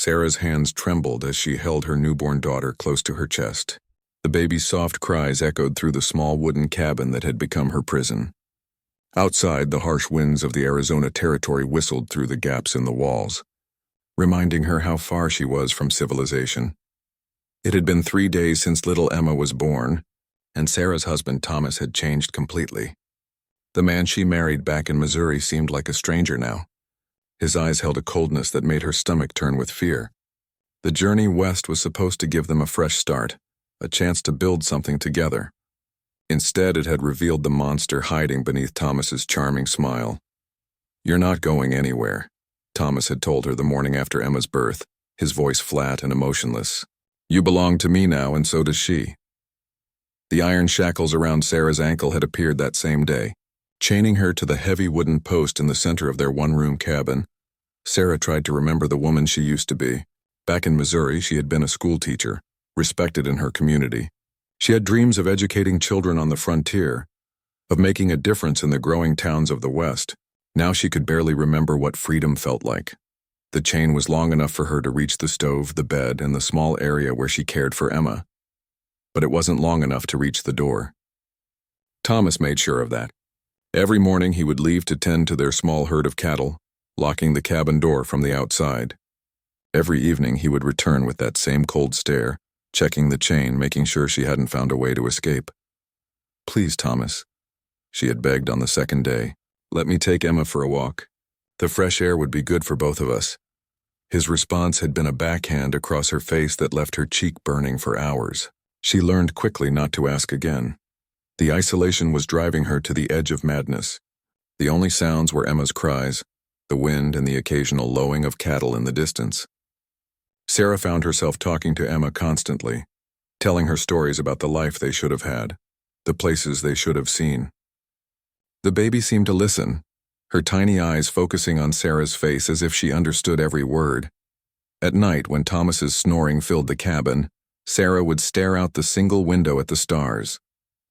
Sarah's hands trembled as she held her newborn daughter close to her chest. The baby's soft cries echoed through the small wooden cabin that had become her prison. Outside, the harsh winds of the Arizona territory whistled through the gaps in the walls, reminding her how far she was from civilization. It had been 3 days since little Emma was born, and Sarah's husband Thomas had changed completely. The man she married back in Missouri seemed like a stranger now. His eyes held a coldness that made her stomach turn with fear. The journey west was supposed to give them a fresh start, a chance to build something together. Instead, it had revealed the monster hiding beneath Thomas's charming smile. "You're not going anywhere," Thomas had told her the morning after Emma's birth, his voice flat and emotionless. "You belong to me now, and so does she." The iron shackles around Sarah's ankle had appeared that same day, chaining her to the heavy wooden post in the center of their one-room cabin. Sarah tried to remember the woman she used to be. Back in Missouri, she had been a school teacher, respected in her community. She had dreams of educating children on the frontier, of making a difference in the growing towns of the West. Now she could barely remember what freedom felt like. The chain was long enough for her to reach the stove, the bed, and the small area where she cared for Emma. But it wasn't long enough to reach the door. Thomas made sure of that. Every morning he would leave to tend to their small herd of cattle, locking the cabin door from the outside. Every evening he would return with that same cold stare, checking the chain, making sure she hadn't found a way to escape. "Please, Thomas," she had begged on the second day, "let me take Emma for a walk. The fresh air would be good for both of us." His response had been a backhand across her face that left her cheek burning for hours. She learned quickly not to ask again. The isolation was driving her to the edge of madness. The only sounds were Emma's cries, the wind, and the occasional lowing of cattle in the distance. Sarah found herself talking to Emma constantly, telling her stories about the life they should have had, the places they should have seen. The baby seemed to listen, her tiny eyes focusing on Sarah's face as if she understood every word. At night, when Thomas's snoring filled the cabin, Sarah would stare out the single window at the stars.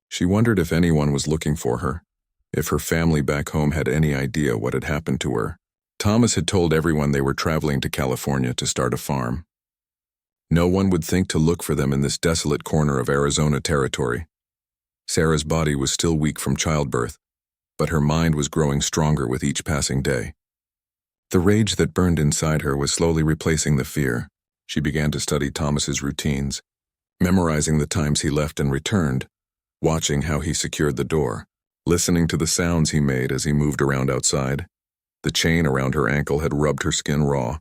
She wondered if anyone was looking for her, if her family back home had any idea what had happened to her. Thomas had told everyone they were traveling to California to start a farm. No one would think to look for them in this desolate corner of Arizona territory. Sarah's body was still weak from childbirth, but her mind was growing stronger with each passing day. The rage that burned inside her was slowly replacing the fear. She began to study Thomas's routines, memorizing the times he left and returned, watching how he secured the door, listening to the sounds he made as he moved around outside. The chain around her ankle had rubbed her skin raw,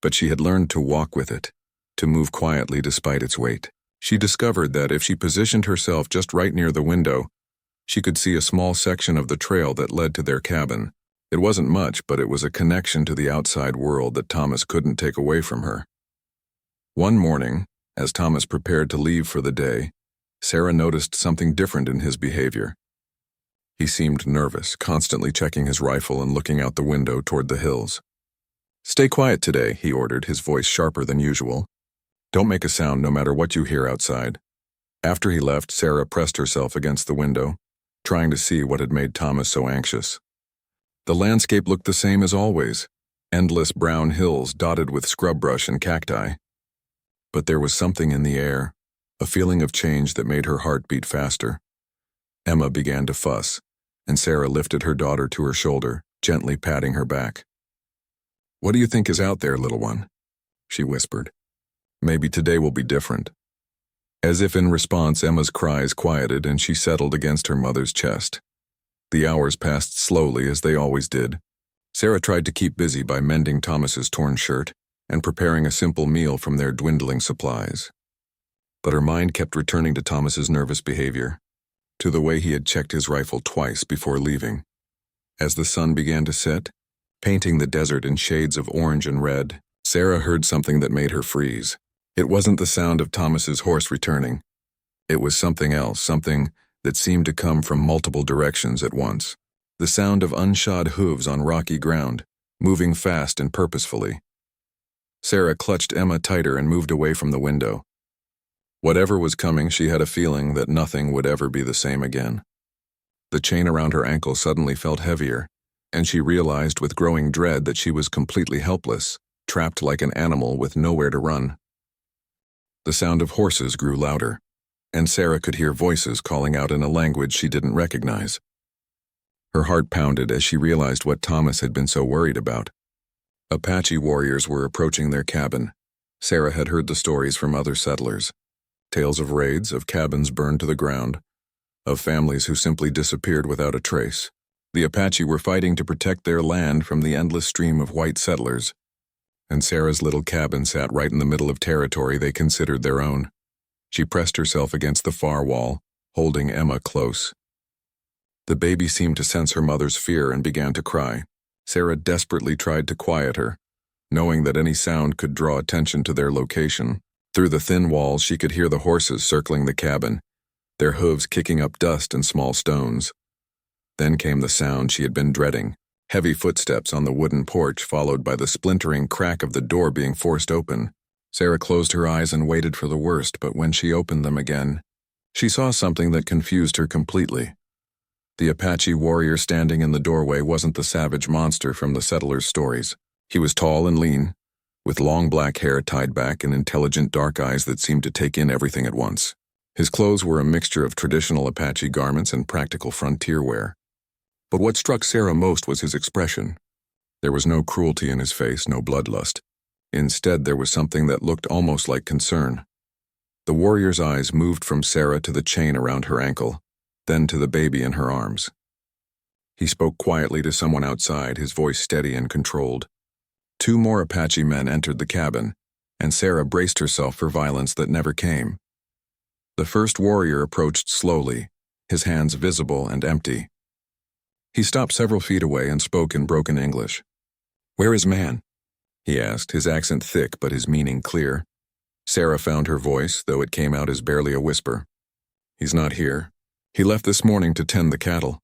but she had learned to walk with it, to move quietly despite its weight. She discovered that if she positioned herself just right near the window, she could see a small section of the trail that led to their cabin. It wasn't much, but it was a connection to the outside world that Thomas couldn't take away from her. One morning, as Thomas prepared to leave for the day, Sarah noticed something different in his behavior. He seemed nervous, constantly checking his rifle and looking out the window toward the hills. "Stay quiet today," he ordered, his voice sharper than usual. "Don't make a sound no matter what you hear outside." After he left, Sarah pressed herself against the window, trying to see what had made Thomas so anxious. The landscape looked the same as always, endless brown hills dotted with scrub brush and cacti. But there was something in the air, a feeling of change that made her heart beat faster. Emma began to fuss, and Sarah lifted her daughter to her shoulder, gently patting her back. "What do you think is out there, little one?" she whispered. "Maybe today will be different." As if in response, Emma's cries quieted and she settled against her mother's chest. The hours passed slowly, as they always did. Sarah tried to keep busy by mending Thomas's torn shirt and preparing a simple meal from their dwindling supplies. But her mind kept returning to Thomas's nervous behavior, to the way he had checked his rifle twice before leaving. As the sun began to set, painting the desert in shades of orange and red, Sarah heard something that made her freeze. It wasn't the sound of Thomas's horse returning. It was something else, something that seemed to come from multiple directions at once. The sound of unshod hooves on rocky ground, moving fast and purposefully. Sarah clutched Emma tighter and moved away from the window. Whatever was coming, she had a feeling that nothing would ever be the same again. The chain around her ankle suddenly felt heavier, and she realized with growing dread that she was completely helpless, trapped like an animal with nowhere to run. The sound of horses grew louder, and Sarah could hear voices calling out in a language she didn't recognize. Her heart pounded as she realized what Thomas had been so worried about. Apache warriors were approaching their cabin. Sarah had heard the stories from other settlers. Tales of raids, of cabins burned to the ground, of families who simply disappeared without a trace. The Apache were fighting to protect their land from the endless stream of white settlers, and Sarah's little cabin sat right in the middle of territory they considered their own. She pressed herself against the far wall, holding Emma close. The baby seemed to sense her mother's fear and began to cry. Sarah desperately tried to quiet her, knowing that any sound could draw attention to their location. Through the thin walls, she could hear the horses circling the cabin, their hooves kicking up dust and small stones. Then came the sound she had been dreading, heavy footsteps on the wooden porch, followed by the splintering crack of the door being forced open. Sarah closed her eyes and waited for the worst, but when she opened them again, she saw something that confused her completely. The Apache warrior standing in the doorway wasn't the savage monster from the settlers' stories. He was tall and lean, with long black hair tied back and intelligent dark eyes that seemed to take in everything at once. His clothes were a mixture of traditional Apache garments and practical frontier wear. But what struck Sarah most was his expression. There was no cruelty in his face, no bloodlust. Instead, there was something that looked almost like concern. The warrior's eyes moved from Sarah to the chain around her ankle, then to the baby in her arms. He spoke quietly to someone outside, his voice steady and controlled. 2 more Apache men entered the cabin, and Sarah braced herself for violence that never came. The first warrior approached slowly, his hands visible and empty. He stopped several feet away and spoke in broken English. "Where is man?" he asked, his accent thick but his meaning clear. Sarah found her voice, though it came out as barely a whisper. "He's not here. He left this morning to tend the cattle."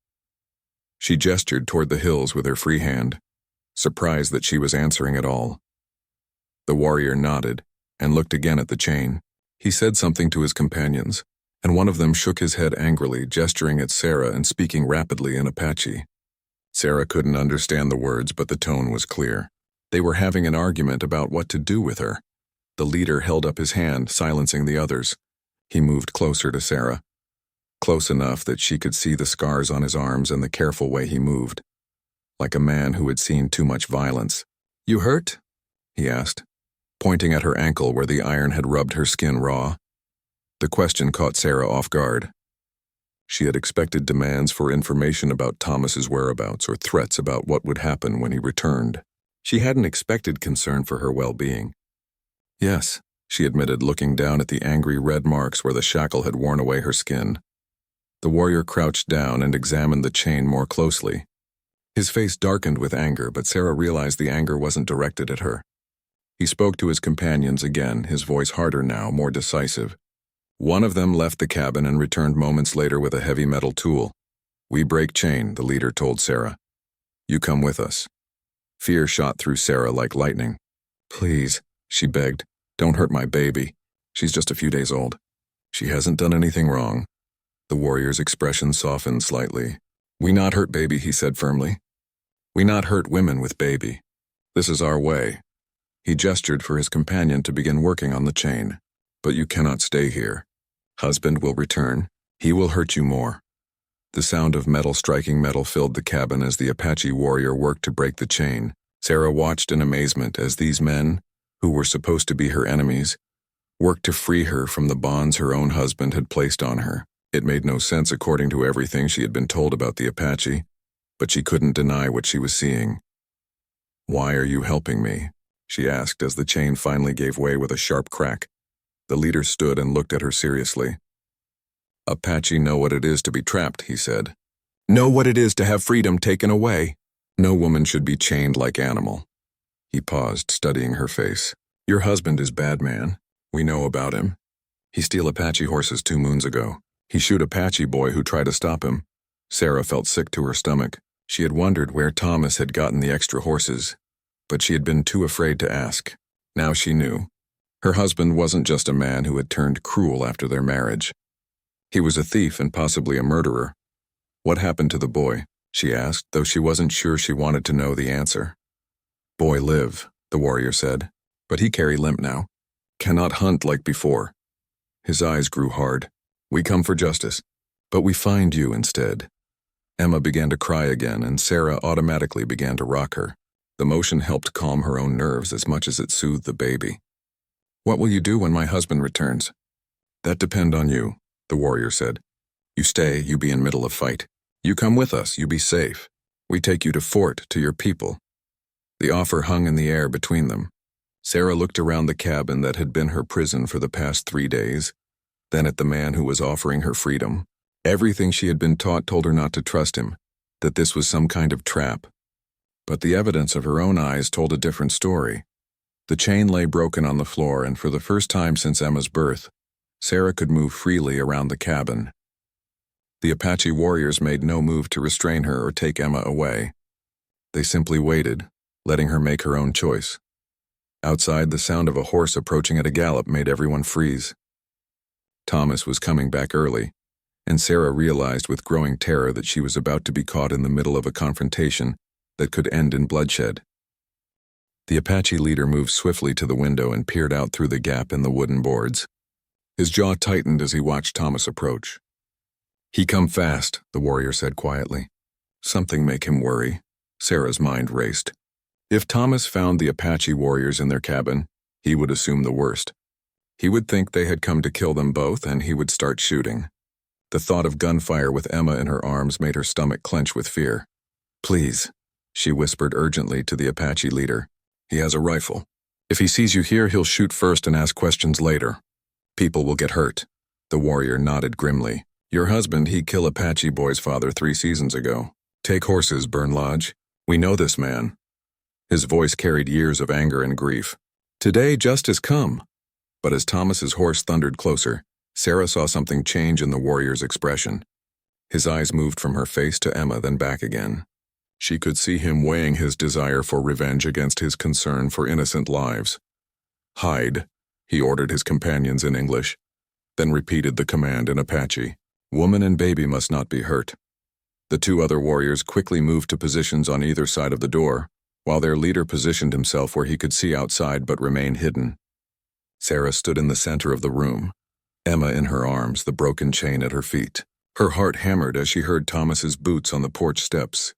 She gestured toward the hills with her free hand, surprised that she was answering at all. The warrior nodded and looked again at the chain. He said something to his companions, and one of them shook his head angrily, gesturing at Sarah and speaking rapidly in Apache. Sarah couldn't understand the words, but the tone was clear. They were having an argument about what to do with her. The leader held up his hand, silencing the others. He moved closer to Sarah, close enough that she could see the scars on his arms and the careful way he moved, like a man who had seen too much violence. "You hurt?" he asked, pointing at her ankle where the iron had rubbed her skin raw. The question caught Sarah off guard. She had expected demands for information about Thomas's whereabouts or threats about what would happen when he returned. She hadn't expected concern for her well-being. "Yes," she admitted, looking down at the angry red marks where the shackle had worn away her skin. The warrior crouched down and examined the chain more closely. His face darkened with anger, but Sarah realized the anger wasn't directed at her. He spoke to his companions again, his voice harder now, more decisive. One of them left the cabin and returned moments later with a heavy metal tool. "We break chain," the leader told Sarah. "You come with us." Fear shot through Sarah like lightning. "Please," she begged, "don't hurt my baby. She's just a few days old. She hasn't done anything wrong." The warrior's expression softened slightly. "We not hurt baby," he said firmly. "We not hurt women with baby. This is our way." He gestured for his companion to begin working on the chain. "But you cannot stay here. Husband will return. He will hurt you more." The sound of metal striking metal filled the cabin as the Apache warrior worked to break the chain. Sarah watched in amazement as these men, who were supposed to be her enemies, worked to free her from the bonds her own husband had placed on her. It made no sense according to everything she had been told about the Apache, but she couldn't deny what she was seeing. "Why are you helping me?" she asked as the chain finally gave way with a sharp crack. The leader stood and looked at her seriously. "Apache know what it is to be trapped," he said. "Know what it is to have freedom taken away. No woman should be chained like animal." He paused, studying her face. "Your husband is bad man. We know about him. He steal Apache horses 2 moons ago. He shoot Apache boy who tried to stop him." Sarah felt sick to her stomach. She had wondered where Thomas had gotten the extra horses, but she had been too afraid to ask. Now she knew. Her husband wasn't just a man who had turned cruel after their marriage. He was a thief and possibly a murderer. "What happened to the boy?" she asked, though she wasn't sure she wanted to know the answer. "Boy live," the warrior said, but he carry limp now. Cannot hunt like before. His eyes grew hard. We come for justice, but we find you instead. Emma began to cry again, and Sarah automatically began to rock her. The motion helped calm her own nerves as much as it soothed the baby. What will you do when my husband returns? That depend on you, the warrior said. You stay, you be in middle of fight. You come with us, you be safe. We take you to fort, to your people. The offer hung in the air between them. Sarah looked around the cabin that had been her prison for the past 3 days, then at the man who was offering her freedom. Everything she had been taught told her not to trust him, that this was some kind of trap. But the evidence of her own eyes told a different story. The chain lay broken on the floor, and for the first time since Emma's birth, Sarah could move freely around the cabin. The Apache warriors made no move to restrain her or take Emma away. They simply waited, letting her make her own choice. Outside, the sound of a horse approaching at a gallop made everyone freeze. Thomas was coming back early, and Sarah realized with growing terror that she was about to be caught in the middle of a confrontation that could end in bloodshed. The Apache leader moved swiftly to the window and peered out through the gap in the wooden boards. His jaw tightened as he watched Thomas approach. He come fast, the warrior said quietly. Something make him worry. Sarah's mind raced. If Thomas found the Apache warriors in their cabin, he would assume the worst. He would think they had come to kill them both, and he would start shooting. The thought of gunfire with Emma in her arms made her stomach clench with fear. Please, she whispered urgently to the Apache leader. He has a rifle. If he sees you here, he'll shoot first and ask questions later. People will get hurt. The warrior nodded grimly. Your husband, he killed Apache boy's father 3 seasons ago. Take horses, Burn Lodge. We know this man. His voice carried years of anger and grief. Today, justice come. But as Thomas's horse thundered closer, Sarah saw something change in the warrior's expression. His eyes moved from her face to Emma, then back again. She could see him weighing his desire for revenge against his concern for innocent lives. Hide, he ordered his companions in English, then repeated the command in Apache. Woman and baby must not be hurt. The 2 other warriors quickly moved to positions on either side of the door, while their leader positioned himself where he could see outside but remain hidden. Sarah stood in the center of the room, Emma in her arms, the broken chain at her feet. Her heart hammered as she heard Thomas's boots on the porch steps.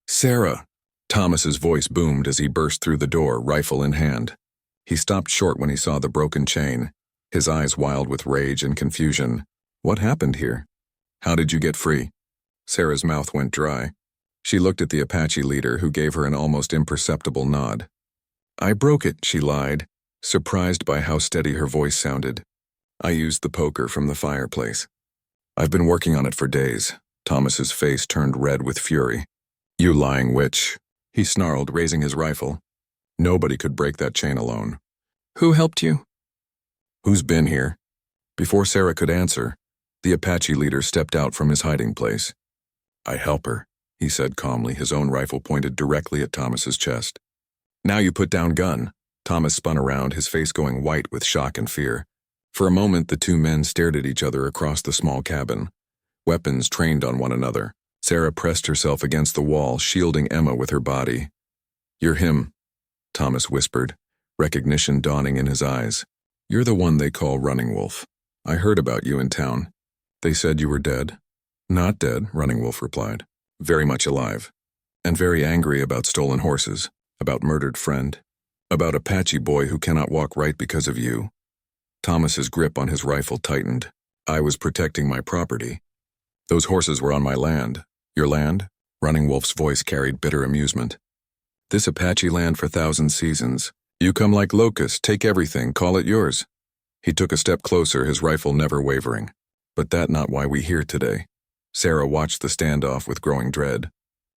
Sarah! Thomas's voice boomed as he burst through the door, rifle in hand. He stopped short when he saw the broken chain, his eyes wild with rage and confusion. What happened here? How did you get free? Sarah's mouth went dry. She looked at the Apache leader, who gave her an almost imperceptible nod. I broke it, she lied, surprised by how steady her voice sounded. I used the poker from the fireplace. I've been working on it for days. Thomas's face turned red with fury. You lying witch, he snarled, raising his rifle. Nobody could break that chain alone. Who helped you? Who's been here? Before Sarah could answer, the Apache leader stepped out from his hiding place. I help her, he said calmly, his own rifle pointed directly at Thomas's chest. Now you put down gun. Thomas spun around, his face going white with shock and fear. For a moment, the 2 men stared at each other across the small cabin, weapons trained on one another. Sarah pressed herself against the wall, shielding Emma with her body. You're him, Thomas whispered, recognition dawning in his eyes. You're the one they call Running Wolf. I heard about you in town. They said you were dead. Not dead, Running Wolf replied. Very much alive. And very angry about stolen horses, about murdered friend, about Apache boy who cannot walk right because of you. Thomas's grip on his rifle tightened. I was protecting my property. Those horses were on my land. Your land? Running Wolf's voice carried bitter amusement. This Apache land for 1,000 seasons. You come like locusts, take everything, call it yours. He took a step closer, his rifle never wavering. But that not why we here today. Sarah watched the standoff with growing dread.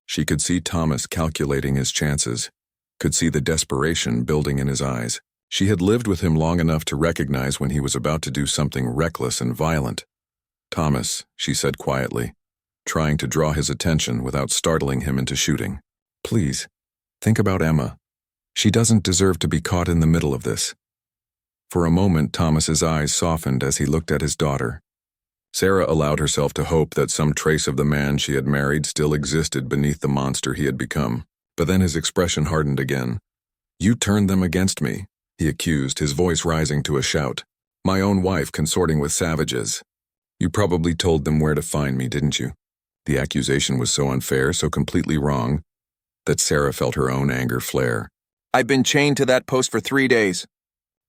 She could see Thomas calculating his chances, could see the desperation building in his eyes. She had lived with him long enough to recognize when he was about to do something reckless and violent. Thomas, she said quietly, trying to draw his attention without startling him into shooting. Please, think about Emma. She doesn't deserve to be caught in the middle of this. For a moment, Thomas's eyes softened as he looked at his daughter. Sarah allowed herself to hope that some trace of the man she had married still existed beneath the monster he had become, but then his expression hardened again. You turned them against me, he accused, his voice rising to a shout. My own wife consorting with savages. You probably told them where to find me, didn't you? The accusation was so unfair, so completely wrong, that Sarah felt her own anger flare. I've been chained to that post for 3 days,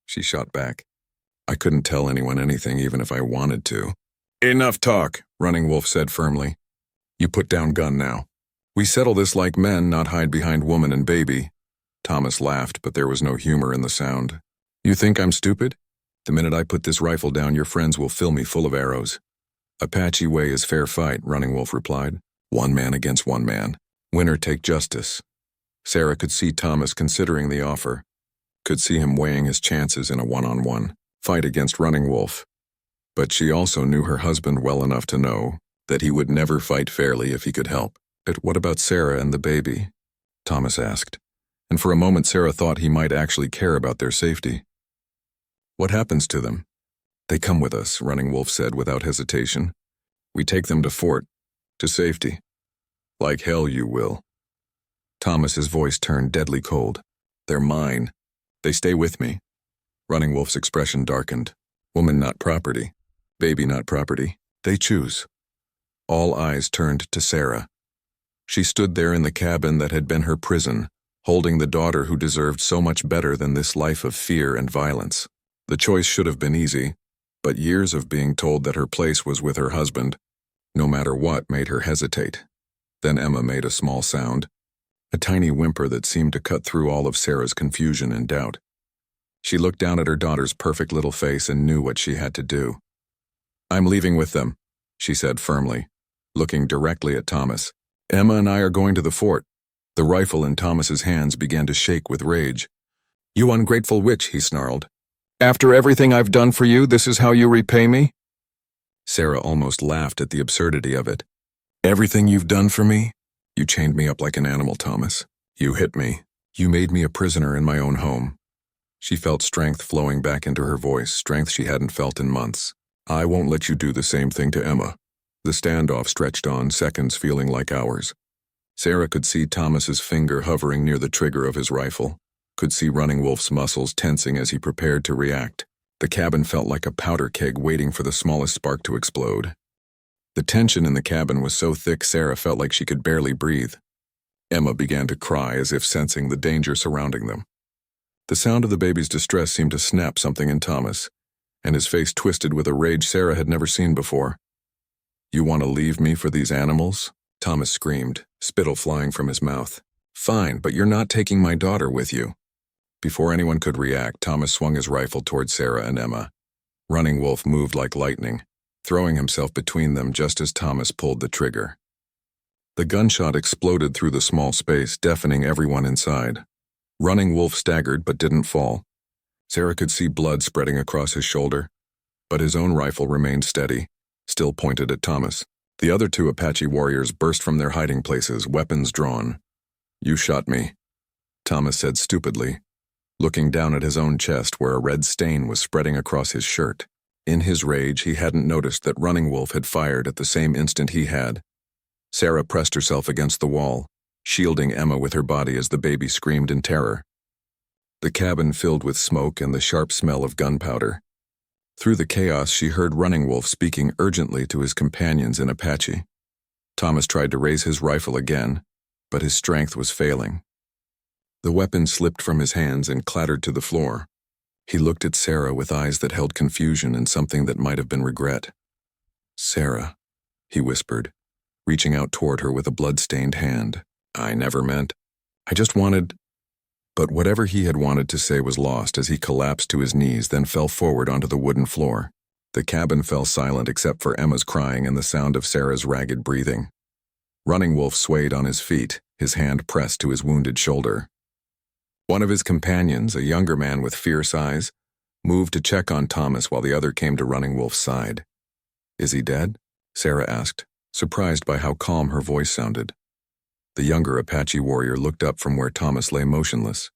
she shot back. I couldn't tell anyone anything even if I wanted to. Enough talk, Running Wolf said firmly. You put down gun now. We settle this like men, not hide behind woman and baby. Thomas laughed, but there was no humor in the sound. You think I'm stupid? The minute I put this rifle down, your friends will fill me full of arrows. Apache way is fair fight, Running Wolf replied. 1 man against 1 man. Winner take justice. Sarah could see Thomas considering the offer. Could see him weighing his chances in a one-on-one fight against Running Wolf. But she also knew her husband well enough to know that he would never fight fairly if he could help. But what about Sarah and the baby? Thomas asked. And for a moment Sarah thought he might actually care about their safety. What happens to them? They come with us, Running Wolf said without hesitation. We take them to fort, to safety. Like hell you will. Thomas's voice turned deadly cold. They're mine. They stay with me. Running Wolf's expression darkened. Woman not property. Baby not property. They choose. All eyes turned to Sarah. She stood there in the cabin that had been her prison, holding the daughter who deserved so much better than this life of fear and violence. The choice should have been easy, but years of being told that her place was with her husband, no matter what, made her hesitate. Then Emma made a small sound, a tiny whimper that seemed to cut through all of Sarah's confusion and doubt. She looked down at her daughter's perfect little face and knew what she had to do. I'm leaving with them, she said firmly, looking directly at Thomas. Emma and I are going to the fort. The rifle in Thomas's hands began to shake with rage. You ungrateful witch, he snarled. After everything I've done for you, this is how you repay me? Sarah almost laughed at the absurdity of it. Everything you've done for me? You chained me up like an animal, Thomas. You hit me. You made me a prisoner in my own home. She felt strength flowing back into her voice, strength she hadn't felt in months. I won't let you do the same thing to Emma. The standoff stretched on, seconds feeling like hours. Sarah could see Thomas's finger hovering near the trigger of his rifle, could see Running Wolf's muscles tensing as he prepared to react. The cabin felt like a powder keg waiting for the smallest spark to explode. The tension in the cabin was so thick Sarah felt like she could barely breathe. Emma began to cry as if sensing the danger surrounding them. The sound of the baby's distress seemed to snap something in Thomas, and his face twisted with a rage Sarah had never seen before. You want to leave me for these animals? Thomas screamed, spittle flying from his mouth. Fine, but you're not taking my daughter with you. Before anyone could react, Thomas swung his rifle toward Sarah and Emma. Running Wolf moved like lightning, throwing himself between them just as Thomas pulled the trigger. The gunshot exploded through the small space, deafening everyone inside. Running Wolf staggered but didn't fall. Sarah could see blood spreading across his shoulder, but his own rifle remained steady, still pointed at Thomas. The other 2 Apache warriors burst from their hiding places, weapons drawn. You shot me, Thomas said stupidly, looking down at his own chest where a red stain was spreading across his shirt. In his rage, he hadn't noticed that Running Wolf had fired at the same instant he had. Sarah pressed herself against the wall, shielding Emma with her body as the baby screamed in terror. The cabin filled with smoke and the sharp smell of gunpowder. Through the chaos, she heard Running Wolf speaking urgently to his companions in Apache. Thomas tried to raise his rifle again, but his strength was failing. The weapon slipped from his hands and clattered to the floor. He looked at Sarah with eyes that held confusion and something that might have been regret. Sarah, he whispered, reaching out toward her with a blood-stained hand. I never meant. I just wanted... But whatever he had wanted to say was lost as he collapsed to his knees, then fell forward onto the wooden floor. The cabin fell silent except for Emma's crying and the sound of Sarah's ragged breathing. Running Wolf swayed on his feet, his hand pressed to his wounded shoulder. One of his companions, a younger man with fierce eyes, moved to check on Thomas while the other came to Running Wolf's side. Is he dead? Sarah asked, surprised by how calm her voice sounded. The younger Apache warrior looked up from where Thomas lay motionless.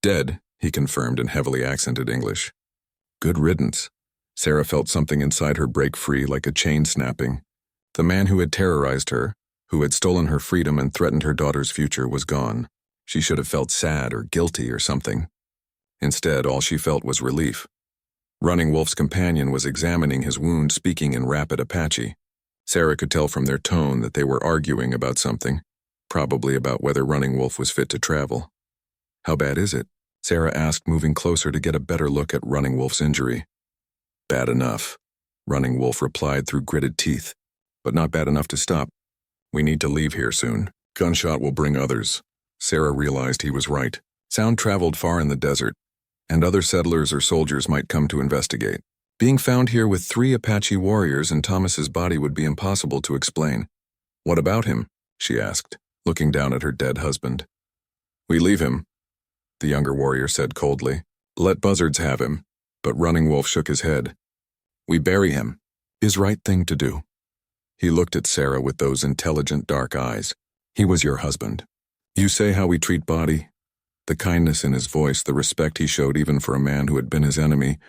Dead, he confirmed in heavily accented English. Good riddance. Sarah felt something inside her break free like a chain snapping. The man who had terrorized her, who had stolen her freedom and threatened her daughter's future, was gone. She should have felt sad or guilty or something. Instead, all she felt was relief. Running Wolf's companion was examining his wound, speaking in rapid Apache. Sarah could tell from their tone that they were arguing about something, probably about whether Running Wolf was fit to travel. "How bad is it?" Sarah asked, moving closer to get a better look at Running Wolf's injury. "Bad enough," Running Wolf replied through gritted teeth, "but not bad enough to stop. We need to leave here soon. Gunshot will bring others." Sarah realized he was right. Sound traveled far in the desert, and other settlers or soldiers might come to investigate. Being found here with 3 Apache warriors and Thomas's body would be impossible to explain. "What about him?" she asked, looking down at her dead husband. "We leave him," the younger warrior said coldly. "Let buzzards have him." But Running Wolf shook his head. "We bury him. Is right thing to do." He looked at Sarah with those intelligent dark eyes. "He was your husband. You say how we treat body?" The kindness in his voice, the respect he showed even for a man who had been his enemy,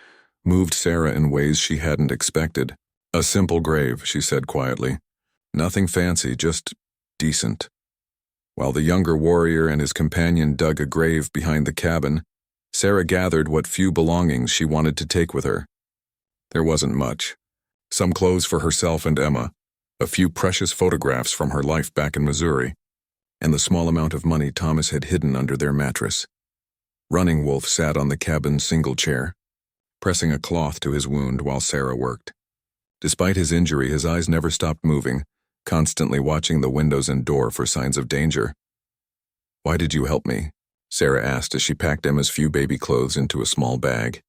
moved Sarah in ways she hadn't expected. "A simple grave," she said quietly. "Nothing fancy, just decent." While the younger warrior and his companion dug a grave behind the cabin, Sarah gathered what few belongings she wanted to take with her. There wasn't much. Some clothes for herself and Emma, a few precious photographs from her life back in Missouri, and the small amount of money Thomas had hidden under their mattress. Running Wolf sat on the cabin's single chair, pressing a cloth to his wound while Sarah worked. Despite his injury, his eyes never stopped moving, constantly watching the windows and door for signs of danger. "Why did you help me?" Sarah asked as she packed Emma's few baby clothes into a small bag.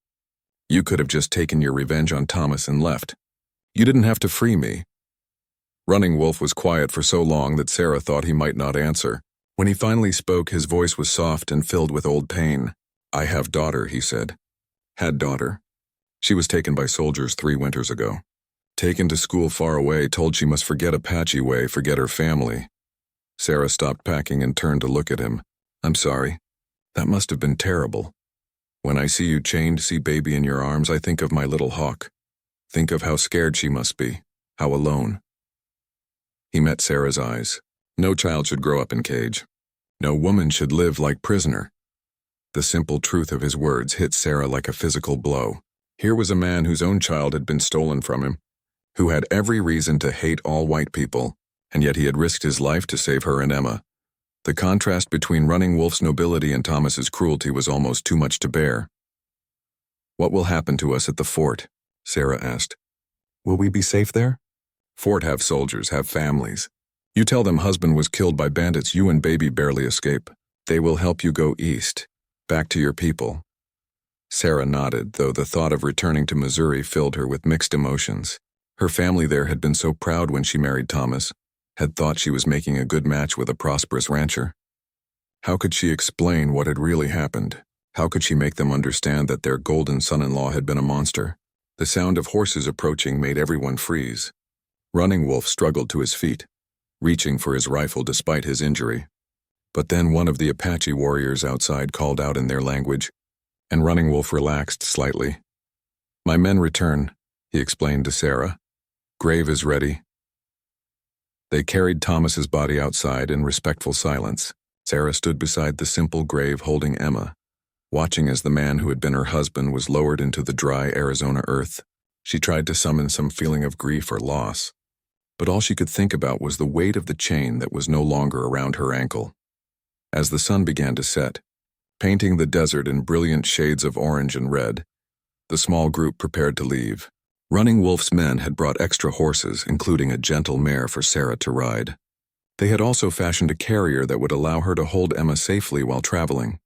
"You could have just taken your revenge on Thomas and left. You didn't have to free me." Running Wolf was quiet for so long that Sarah thought he might not answer. When he finally spoke, his voice was soft and filled with old pain. "I have daughter," he said. "Had daughter. She was taken by soldiers 3 winters ago. Taken to school far away, told she must forget Apache way, forget her family." Sarah stopped packing and turned to look at him. "I'm sorry. That must have been terrible. When I see you chained, see baby in your arms, I think of my little Hawk. Think of how scared she must be, how alone." He met Sarah's eyes. No child should grow up in cage. No woman should live like prisoner. The simple truth of his words hit Sarah like a physical blow. Here was a man whose own child had been stolen from him, who had every reason to hate all white people, and yet he had risked his life to save her and Emma. The contrast between Running Wolf's nobility and Thomas's cruelty was almost too much to bear. "What will happen to us at the fort?" Sarah asked. "Will we be safe there?" "Fort have soldiers, have families. You tell them husband was killed by bandits, you and baby barely escape. They will help you go east, back to your people." Sarah nodded, though the thought of returning to Missouri filled her with mixed emotions. Her family there had been so proud when she married Thomas, had thought she was making a good match with a prosperous rancher. How could she explain what had really happened? How could she make them understand that their golden son-in-law had been a monster? The sound of horses approaching made everyone freeze. Running Wolf struggled to his feet, reaching for his rifle despite his injury. But then one of the Apache warriors outside called out in their language, and Running Wolf relaxed slightly. "My men return," he explained to Sarah. "Grave is ready." They carried Thomas's body outside in respectful silence. Sarah stood beside the simple grave holding Emma, watching as the man who had been her husband was lowered into the dry Arizona earth. She tried to summon some feeling of grief or loss, but all she could think about was the weight of the chain that was no longer around her ankle. As the sun began to set, painting the desert in brilliant shades of orange and red, the small group prepared to leave. Running Wolf's men had brought extra horses, including a gentle mare for Sarah to ride. They had also fashioned a carrier that would allow her to hold Emma safely while traveling.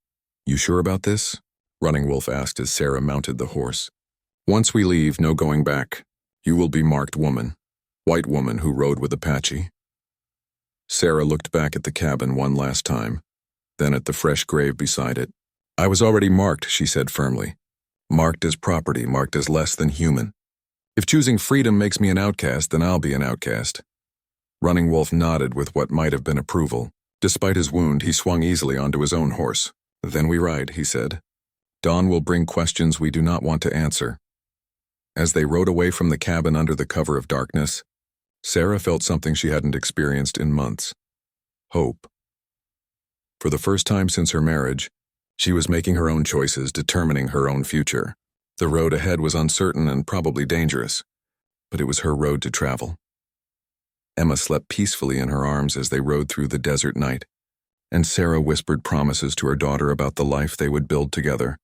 "You sure about this?" Running Wolf asked as Sarah mounted the horse. "Once we leave, no going back. You will be marked woman. White woman who rode with Apache." Sarah looked back at the cabin one last time, then at the fresh grave beside it. "I was already marked," she said firmly. "Marked as property, marked as less than human. If choosing freedom makes me an outcast, then I'll be an outcast." Running Wolf nodded with what might have been approval. Despite his wound, he swung easily onto his own horse. "Then we ride," he said. "Dawn will bring questions we do not want to answer." As they rode away from the cabin under the cover of darkness, Sarah felt something she hadn't experienced in months. Hope. For the first time since her marriage, she was making her own choices, determining her own future. The road ahead was uncertain and probably dangerous, but it was her road to travel. Emma slept peacefully in her arms as they rode through the desert night, and Sarah whispered promises to her daughter about the life they would build together,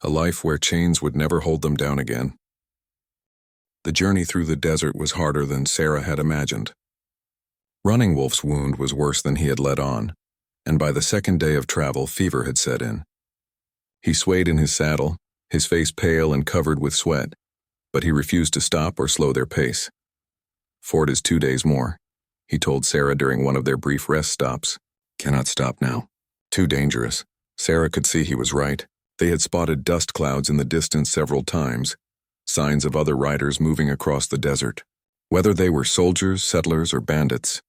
a life where chains would never hold them down again. The journey through the desert was harder than Sarah had imagined. Running Wolf's wound was worse than he had let on, and by the second day of travel, fever had set in. He swayed in his saddle, his face pale and covered with sweat, but he refused to stop or slow their pace. "Ford is 2 days more," he told Sarah during one of their brief rest stops. "Cannot stop now. Too dangerous." Sarah could see he was right. They had spotted dust clouds in the distance several times, signs of other riders moving across the desert. Whether they were soldiers, settlers, or bandits,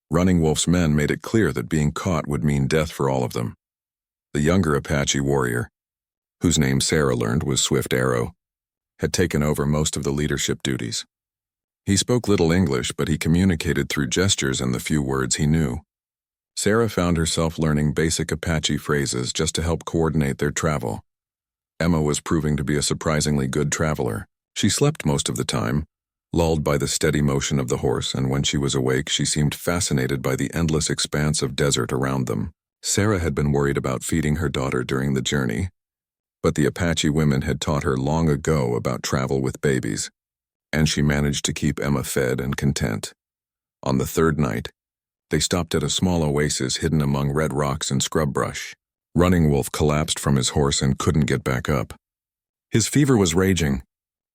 Running Wolf's men made it clear that being caught would mean death for all of them. The younger Apache warrior, whose name Sarah learned was Swift Arrow, had taken over most of the leadership duties. He spoke little English, but he communicated through gestures and the few words he knew. Sarah found herself learning basic Apache phrases just to help coordinate their travel. Emma was proving to be a surprisingly good traveler. She slept most of the time, lulled by the steady motion of the horse, and when she was awake, she seemed fascinated by the endless expanse of desert around them. Sarah had been worried about feeding her daughter during the journey, but the Apache women had taught her long ago about travel with babies, and she managed to keep Emma fed and content. On the third night, they stopped at a small oasis hidden among red rocks and scrub brush. Running Wolf collapsed from his horse and couldn't get back up. His fever was raging,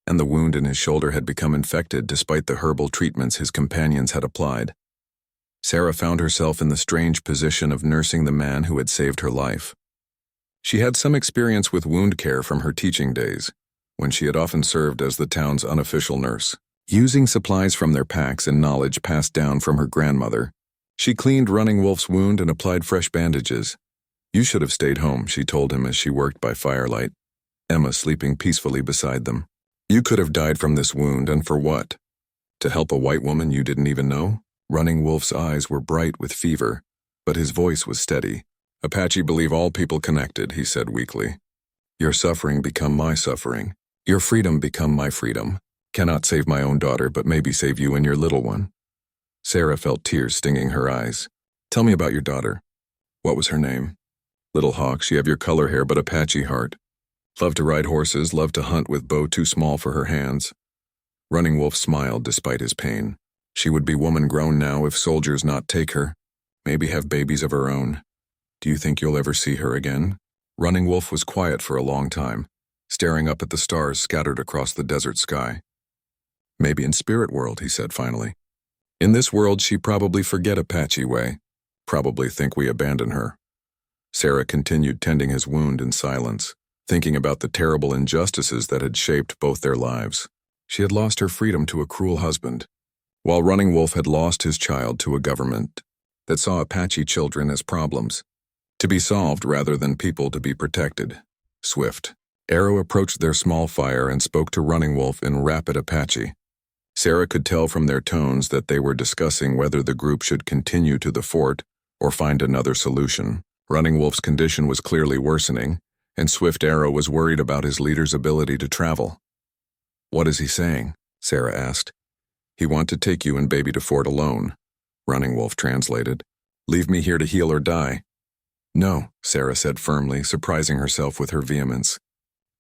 and the wound in his shoulder had become infected despite the herbal treatments his companions had applied. Sarah found herself in the strange position of nursing the man who had saved her life. She had some experience with wound care from her teaching days, when she had often served as the town's unofficial nurse. Using supplies from their packs and knowledge passed down from her grandmother, she cleaned Running Wolf's wound and applied fresh bandages. "You should have stayed home," she told him as she worked by firelight, Emma sleeping peacefully beside them. "You could have died from this wound, and for what? To help a white woman you didn't even know?" Running Wolf's eyes were bright with fever, but his voice was steady. "Apache believe all people connected," he said weakly. "Your suffering become my suffering. Your freedom become my freedom. Cannot save my own daughter, but maybe save you and your little one." Sarah felt tears stinging her eyes. "Tell me about your daughter. What was her name?" "Little Hawk, she have your color hair but Apache heart. Loved to ride horses, loved to hunt with bow too small for her hands." Running Wolf smiled despite his pain. "She would be woman grown now if soldiers not take her. Maybe have babies of her own. Do you think you'll ever see her again?" Running Wolf was quiet for a long time, staring up at the stars scattered across the desert sky. "Maybe in spirit world," he said finally. "In this world she probably forget Apache way, probably think we abandon her." Sarah continued tending his wound in silence, thinking about the terrible injustices that had shaped both their lives. She had lost her freedom to a cruel husband, while Running Wolf had lost his child to a government that saw Apache children as problems, to be solved rather than people to be protected. Swift Arrow approached their small fire and spoke to Running Wolf in rapid Apache. Sarah could tell from their tones that they were discussing whether the group should continue to the fort or find another solution. Running Wolf's condition was clearly worsening, and Swift Arrow was worried about his leader's ability to travel. "What is he saying?" Sarah asked. "He want to take you and baby to fort alone," Running Wolf translated. "Leave me here to heal or die." "No," Sarah said firmly, surprising herself with her vehemence.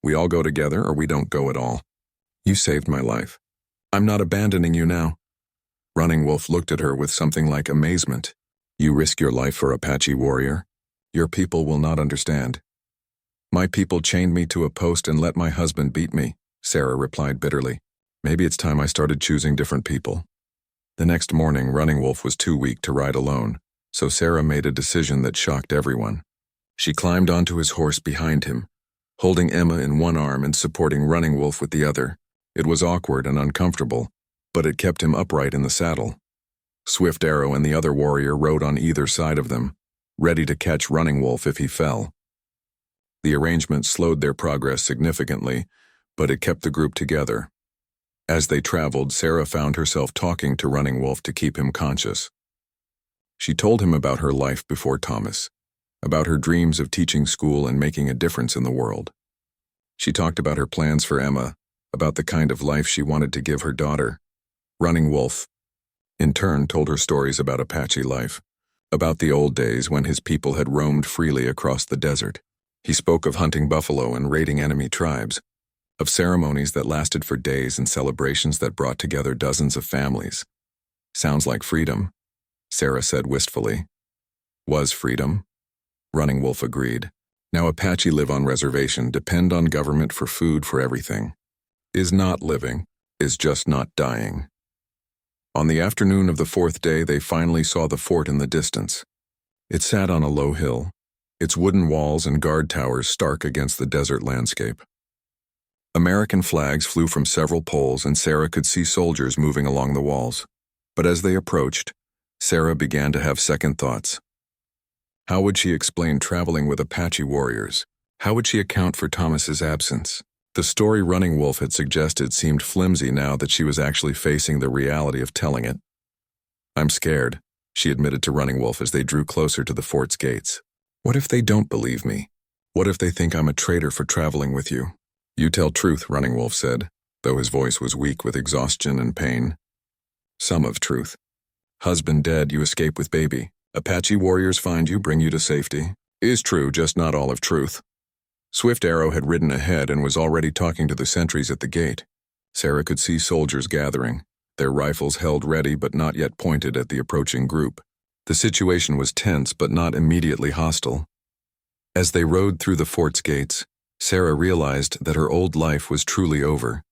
"We all go together or we don't go at all. You saved my life. I'm not abandoning you now." Running Wolf looked at her with something like amazement. "You risk your life for Apache warrior? Your people will not understand." "My people chained me to a post and let my husband beat me," Sarah replied bitterly. "Maybe it's time I started choosing different people." The next morning, Running Wolf was too weak to ride alone, so Sarah made a decision that shocked everyone. She climbed onto his horse behind him, holding Emma in one arm and supporting Running Wolf with the other. It was awkward and uncomfortable, but it kept him upright in the saddle. Swift Arrow and the other warrior rode on either side of them, ready to catch Running Wolf if he fell. The arrangement slowed their progress significantly, but it kept the group together. As they traveled, Sarah found herself talking to Running Wolf to keep him conscious. She told him about her life before Thomas, about her dreams of teaching school and making a difference in the world. She talked about her plans for Emma, about the kind of life she wanted to give her daughter. Running Wolf, in turn, told her stories about Apache life, about the old days when his people had roamed freely across the desert. He spoke of hunting buffalo and raiding enemy tribes, of ceremonies that lasted for days and celebrations that brought together dozens of families. Sounds like freedom, Sarah said wistfully. Was freedom? Running Wolf agreed. Now Apache live on reservation, depend on government for food for everything. Is not living, is just not dying. On the afternoon of the fourth day, they finally saw the fort in the distance. It sat on a low hill, its wooden walls and guard towers stark against the desert landscape. American flags flew from several poles and Sarah could see soldiers moving along the walls. But as they approached, Sarah began to have second thoughts. How would she explain traveling with Apache warriors? How would she account for Thomas's absence? The story Running Wolf had suggested seemed flimsy now that she was actually facing the reality of telling it. I'm scared, she admitted to Running Wolf as they drew closer to the fort's gates. What if they don't believe me? What if they think I'm a traitor for traveling with you? You tell truth, Running Wolf said, though his voice was weak with exhaustion and pain. Some of truth. Husband dead, you escape with baby. Apache warriors find you, bring you to safety. Is true, just not all of truth. Swift Arrow had ridden ahead and was already talking to the sentries at the gate. Sarah could see soldiers gathering, their rifles held ready but not yet pointed at the approaching group. The situation was tense but not immediately hostile. As they rode through the fort's gates, Sarah realized that her old life was truly over.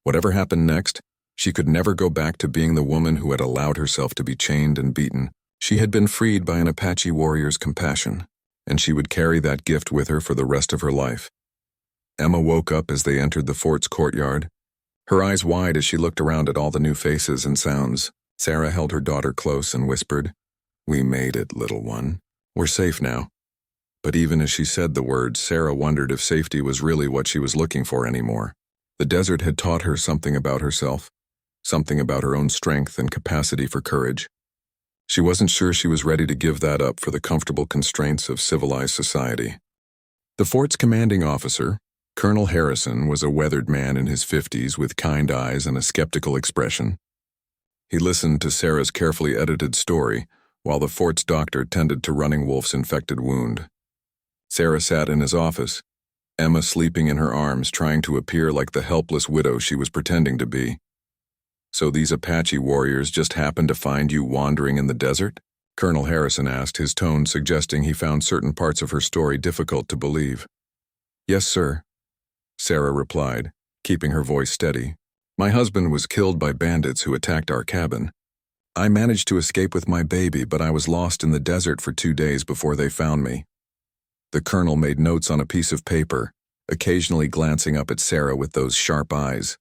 Whatever happened next, she could never go back to being the woman who had allowed herself to be chained and beaten. She had been freed by an Apache warrior's compassion, and she would carry that gift with her for the rest of her life. Emma woke up as they entered the fort's courtyard, her eyes wide as she looked around at all the new faces and sounds. Sarah held her daughter close and whispered, "We made it, little one. We're safe now." But even as she said the words, Sarah wondered if safety was really what she was looking for anymore. The desert had taught her something about herself, something about her own strength and capacity for courage. She wasn't sure she was ready to give that up for the comfortable constraints of civilized society. The fort's commanding officer, Colonel Harrison, was a weathered man in his 50s with kind eyes and a skeptical expression. He listened to Sarah's carefully edited story while the fort's doctor tended to Running Wolf's infected wound. Sarah sat in his office, Emma sleeping in her arms, trying to appear like the helpless widow she was pretending to be. "So these Apache warriors just happened to find you wandering in the desert?" Colonel Harrison asked, his tone suggesting he found certain parts of her story difficult to believe. "Yes, sir," Sarah replied, keeping her voice steady. "My husband was killed by bandits who attacked our cabin. I managed to escape with my baby, but I was lost in the desert for 2 days before they found me." The colonel made notes on a piece of paper, occasionally glancing up at Sarah with those sharp eyes.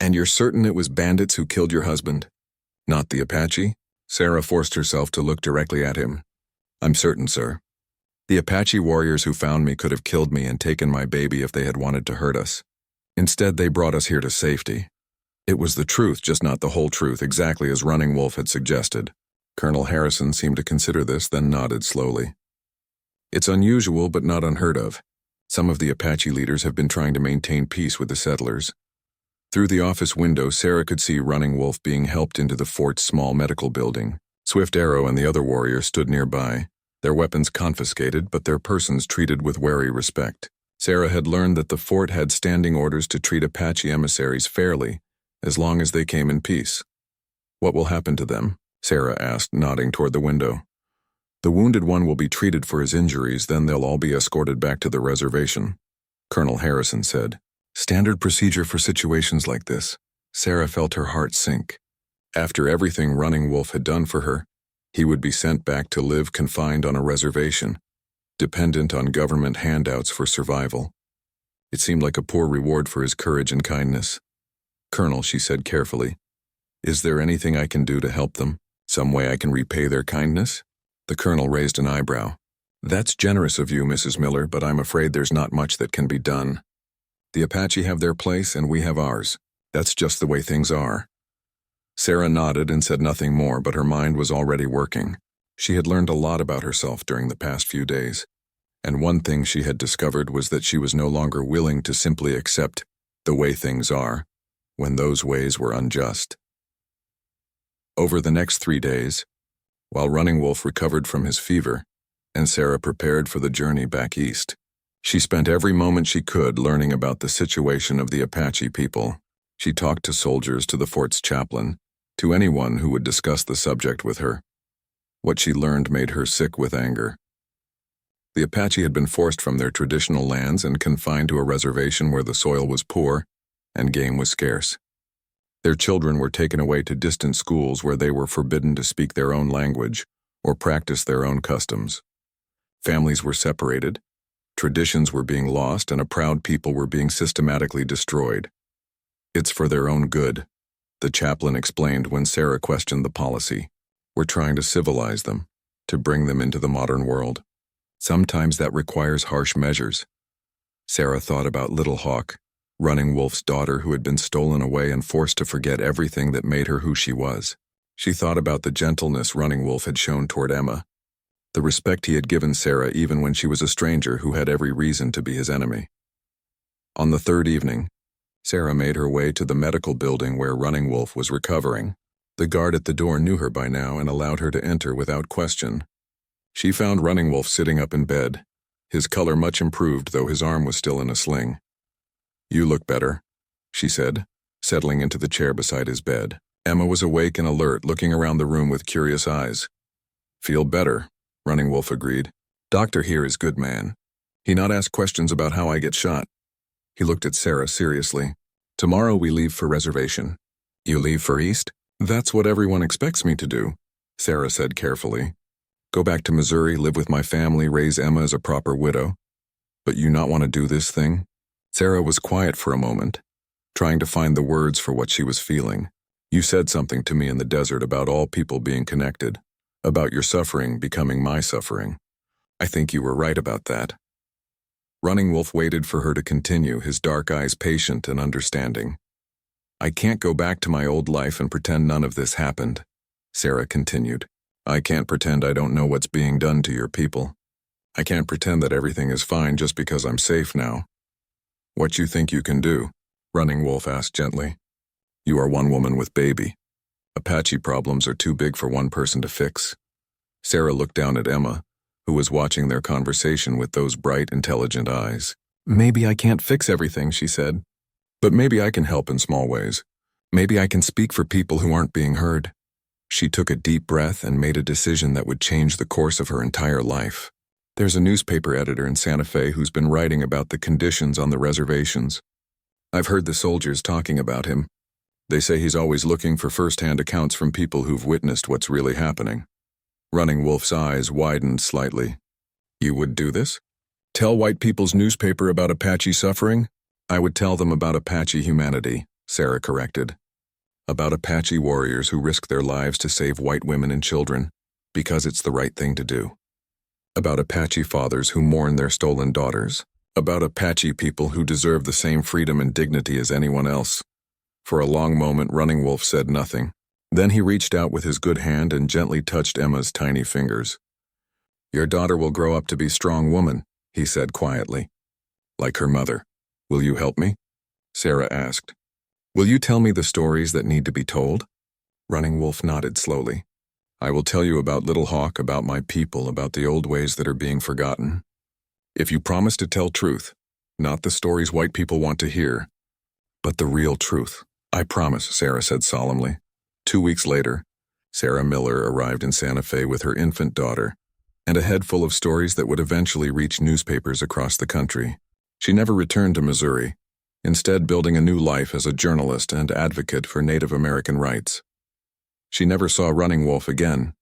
"And you're certain it was bandits who killed your husband? Not the Apache?" Sarah forced herself to look directly at him. "I'm certain, sir. The Apache warriors who found me could have killed me and taken my baby if they had wanted to hurt us. Instead, they brought us here to safety. It was the truth, just not the whole truth, exactly as Running Wolf had suggested." Colonel Harrison seemed to consider this, then nodded slowly. "It's unusual but not unheard of. Some of the Apache leaders have been trying to maintain peace with the settlers." Through the office window, Sarah could see Running Wolf being helped into the fort's small medical building. Swift Arrow and the other warrior stood nearby, their weapons confiscated but their persons treated with wary respect. Sarah had learned that the fort had standing orders to treat Apache emissaries fairly, as long as they came in peace. "What will happen to them?" Sarah asked, nodding toward the window. "The wounded one will be treated for his injuries, then they'll all be escorted back to the reservation," Colonel Harrison said. Standard procedure for situations like this. Sarah felt her heart sink. After everything Running Wolf had done for her, he would be sent back to live confined on a reservation, dependent on government handouts for survival. It seemed like a poor reward for his courage and kindness. "Colonel," she said carefully, "is there anything I can do to help them? Some way I can repay their kindness?" The colonel raised an eyebrow. "That's generous of you, Mrs. Miller, but I'm afraid there's not much that can be done. The Apache have their place and we have ours. That's just the way things are." Sarah nodded and said nothing more, but her mind was already working. She had learned a lot about herself during the past few days, and one thing she had discovered was that she was no longer willing to simply accept the way things are, when those ways were unjust. Over the next 3 days, while Running Wolf recovered from his fever, and Sarah prepared for the journey back east, she spent every moment she could learning about the situation of the Apache people. She talked to soldiers, to the fort's chaplain, to anyone who would discuss the subject with her. What she learned made her sick with anger. The Apache had been forced from their traditional lands and confined to a reservation where the soil was poor and game was scarce. Their children were taken away to distant schools where they were forbidden to speak their own language or practice their own customs. Families were separated, traditions were being lost, and a proud people were being systematically destroyed. "It's for their own good," the chaplain explained when Sarah questioned the policy. "We're trying to civilize them, to bring them into the modern world. Sometimes that requires harsh measures." Sarah thought about Little Hawk, Running Wolf's daughter, who had been stolen away and forced to forget everything that made her who she was. She thought about the gentleness Running Wolf had shown toward Emma, the respect he had given Sarah even when she was a stranger who had every reason to be his enemy. On the third evening, Sarah made her way to the medical building where Running Wolf was recovering. The guard at the door knew her by now and allowed her to enter without question. She found Running Wolf sitting up in bed, his color much improved though his arm was still in a sling. "You look better," she said, settling into the chair beside his bed. Emma was awake and alert, looking around the room with curious eyes. "Feel better," Running Wolf agreed. "Doctor here is good man. He not ask questions about how I get shot." He looked at Sarah seriously. "Tomorrow we leave for reservation." "You leave for East?" "That's what everyone expects me to do," Sarah said carefully. "Go back to Missouri, live with my family, raise Emma as a proper widow. But you not want to do this thing?" Sarah was quiet for a moment, trying to find the words for what she was feeling. "You said something to me in the desert about all people being connected, about your suffering becoming my suffering. I think you were right about that." Running Wolf waited for her to continue, his dark eyes patient and understanding. "I can't go back to my old life and pretend none of this happened," Sarah continued. "I can't pretend I don't know what's being done to your people. I can't pretend that everything is fine just because I'm safe now." "What you think you can do?" Running Wolf asked gently. "You are one woman with baby. Apache problems are too big for one person to fix." Sarah looked down at Emma, who was watching their conversation with those bright, intelligent eyes. "Maybe I can't fix everything," she said. "But maybe I can help in small ways. Maybe I can speak for people who aren't being heard." She took a deep breath and made a decision that would change the course of her entire life. "There's a newspaper editor in Santa Fe who's been writing about the conditions on the reservations. I've heard the soldiers talking about him. They say he's always looking for first-hand accounts from people who've witnessed what's really happening." Running Wolf's eyes widened slightly. "You would do this? Tell white people's newspaper about Apache suffering?" "I would tell them about Apache humanity," Sarah corrected. "About Apache warriors who risk their lives to save white women and children, because it's the right thing to do. About Apache fathers who mourn their stolen daughters. About Apache people who deserve the same freedom and dignity as anyone else." For a long moment, Running Wolf said nothing. Then he reached out with his good hand and gently touched Emma's tiny fingers. "Your daughter will grow up to be a strong woman," he said quietly. "Like her mother. Will you help me?" Sarah asked. "Will you tell me the stories that need to be told?" Running Wolf nodded slowly. "I will tell you about Little Hawk, about my people, about the old ways that are being forgotten. If you promise to tell truth, not the stories white people want to hear, but the real truth." "I promise," Sarah said solemnly. 2 weeks later, Sarah Miller arrived in Santa Fe with her infant daughter and a head full of stories that would eventually reach newspapers across the country. She never returned to Missouri, instead building a new life as a journalist and advocate for Native American rights. She never saw Running Wolf again,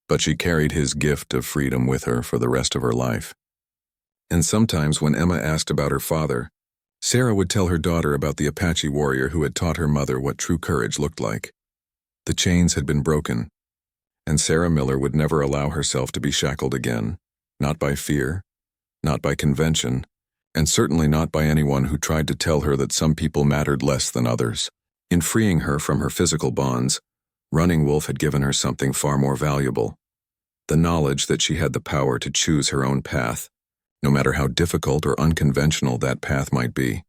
but she carried his gift of freedom with her for the rest of her life. And sometimes when Emma asked about her father, Sarah would tell her daughter about the Apache warrior who had taught her mother what true courage looked like. The chains had been broken, and Sarah Miller would never allow herself to be shackled again, not by fear, not by convention, and certainly not by anyone who tried to tell her that some people mattered less than others. In freeing her from her physical bonds, Running Wolf had given her something far more valuable: the knowledge that she had the power to choose her own path, no matter how difficult or unconventional that path might be.